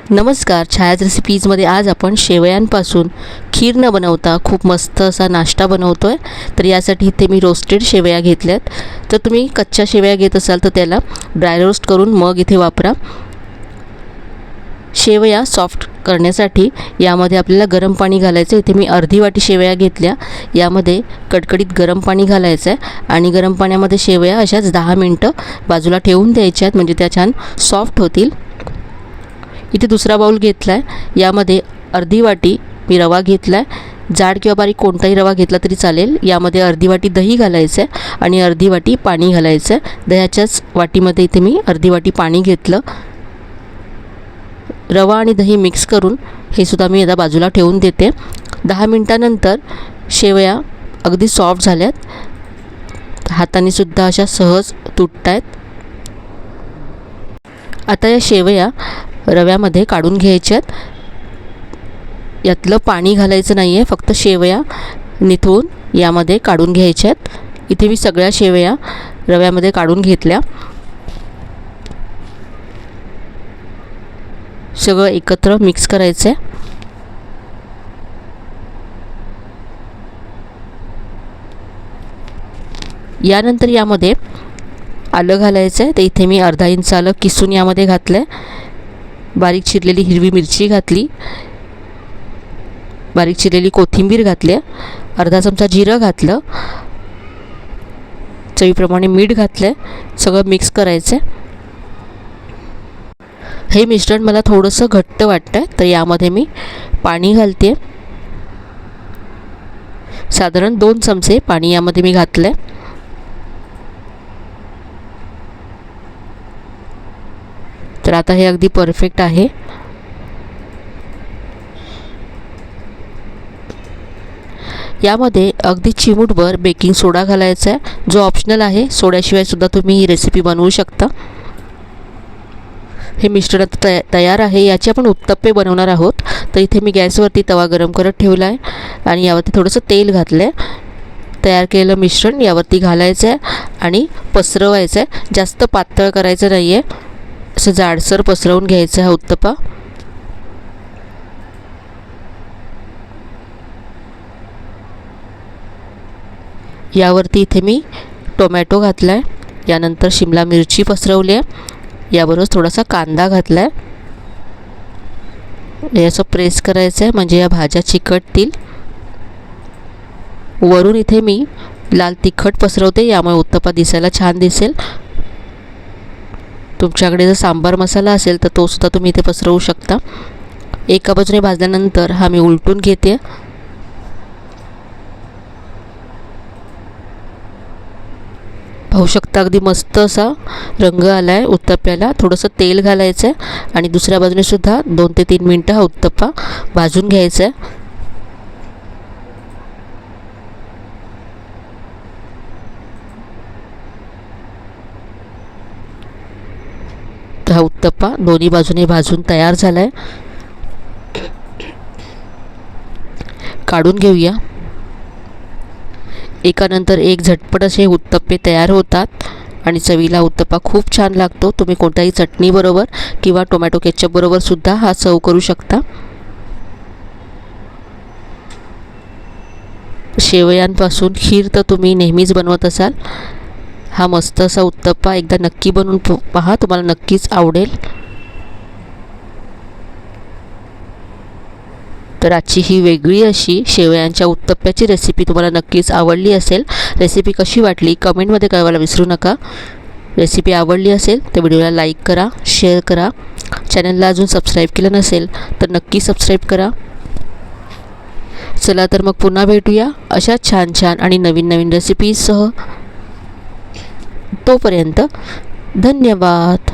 नमस्कार, छायाज रेसिपीजमध्ये आज आपण शेवयांपासून खीर न बनवता खूप मस्त असा नाश्ता बनवतो आहे. तर यासाठी इथे मी रोस्टेड शेवया घेतल्यात. तर तुम्ही कच्च्या शेवया घेत असाल तर त्याला ड्राय रोस्ट करून मग इथे वापरा. शेवया सॉफ्ट करण्यासाठी यामध्ये आपल्याला गरम पाणी घालायचं. इथे मी अर्धी वाटी शेवया घेतल्या. यामध्ये कडकडीत गरम पाणी घालायचं आहे आणि गरम पाण्यामध्ये शेवया अशाच 10 मिनटं बाजूला ठेवून द्यायच्यात, म्हणजे त्या छान सॉफ्ट होतील. इथे दुसरा बाउल घेतला आहे. यामध्ये अर्धी वाटी मी रवा घेतला आहे. जाड किंवा बारीक कोणताही रवा घेतला तरी चालेल. यामध्ये अर्धी वाटी दही घालायचं आहे आणि अर्धी वाटी पाणी घालायचं आहे. दह्याच्याच वाटीमध्ये इथे मी अर्धी वाटी पाणी घेतलं. रवा आणि दही मिक्स करून हे सुद्धा मी आता बाजूला ठेवून देते. 10 मिनटानंतर शेवया अगदी सॉफ्ट झाल्यात. हाताने सुद्धा अशा सहज तुटत आहेत. आता या शेवया रव्यामध्ये काढून घ्यायच्यात. यातलं पाणी घालायचं नाही आहे, फक्त शेवया निथळून यामध्ये काढून घ्यायच्यात. इथे मी सगळ्या शेवया रव्यामध्ये काढून घेतल्या. सगळं एकत्र मिक्स करायचं आहे. यानंतर यामध्ये आलं घालायचं आहे. तर इथे मी अर्धा इंच आलं किसून यामध्ये घातलं आहे. बारीक चिरलेली हिरवी मिरची घातली. बारीक चिरलेली कोथिंबीर घातली. अर्धा चमचा जिरं घातलं. चवीप्रमाणे मीठ घातलं. सगळं मिक्स करायचं आहे. हे मिश्रण मला थोडंसं घट्ट वाटतं, तर यामध्ये मी पाणी घालते. साधारण 2 चमचे पाणी यामध्ये मी घातलं आहे. तर आता हे अगदी परफेक्ट आहे. यामध्ये अगदी चिमूटभर बेकिंग सोडा घालायचा आहे, जो ऑप्शनल आहे. सोड्याशिवाय सुद्धा तुम्ही ही रेसिपी बनवू शकता. हे मिश्रण तयार आहे. याचे आपण उत्तप्पे बनवणार आहोत. तर इथे मी गॅसवरती तवा गरम करत ठेवला आहे आणि यावरती थोडंसं तेल घातलं आहे. तयार केलेलं मिश्रण यावरती घालायचं आहे आणि पसरवायचं आहे. जास्त पातळ करायचं नाही आहे, असं जाडसर पसरवून घ्यायचं हा उत्तप्पा. यावरती इथे मी टोमॅटो घातला आहे. यानंतर शिमला मिरची पसरवली आहे. याबरोबर थोडासा कांदा घातला आहे. हे असं प्रेस करायचं आहे, म्हणजे या भाज्या चिकटतील. वरून इथे मी लाल तिखट पसरवते, यामुळे उत्तप्पा दिसायला छान दिसेल. तुमच्याकडे जर सांबार मसाला असेल तर तो सुद्धा तुम्ही इथे पसरवू शकता. एका बाजूने भाजल्यानंतर हा मी उलटून घेते. पाहू शकता अगदी मस्त असा रंग आला आहे उत्तप्प्याला. थोडंसं तेल घालायचं आहे आणि दुसऱ्या बाजूने सुद्धा 2 ते 3 मिनटं हा उत्तप्पा भाजून घ्यायचा आहे. हा उत्तप्पा दोन्ही बाजूने भाजून तयार झाला आहे. काढून घेऊया. एकानंतर एक झटपट असे उत्तप्पे तयार होतात आणि चवीला उत्तप्पा खूप छान लागतो. तुम्ही कोणत्याही चटणीबरोबर किंवा टोमॅटो केचपबरोबर सुद्धा हा सर्व करू शकता. शेवयांपासून खीर तर तुम्ही नेहमीच बनवत असाल. हा मस्त असा उत्तप्पा एकदा नक्की बनवून पहा, तुम्हाला नक्कीच आवडेल. तर आजची ही वेगळी अशी शेवयांच्या उत्तप्प्याची रेसिपी तुम्हाला नक्कीच आवडली असेल. रेसिपी कशी वाटली कमेंटमध्ये कळवायला विसरू नका. रेसिपी आवडली असेल तर व्हिडिओला लाईक करा, शेअर करा. चॅनलला अजून सबस्क्राईब केलं नसेल तर नक्की सबस्क्राईब करा. चला तर मग पुन्हा भेटूया अशा छान छान आणि नवीन नवीन रेसिपीजसह. तोपर्यंत धन्यवाद.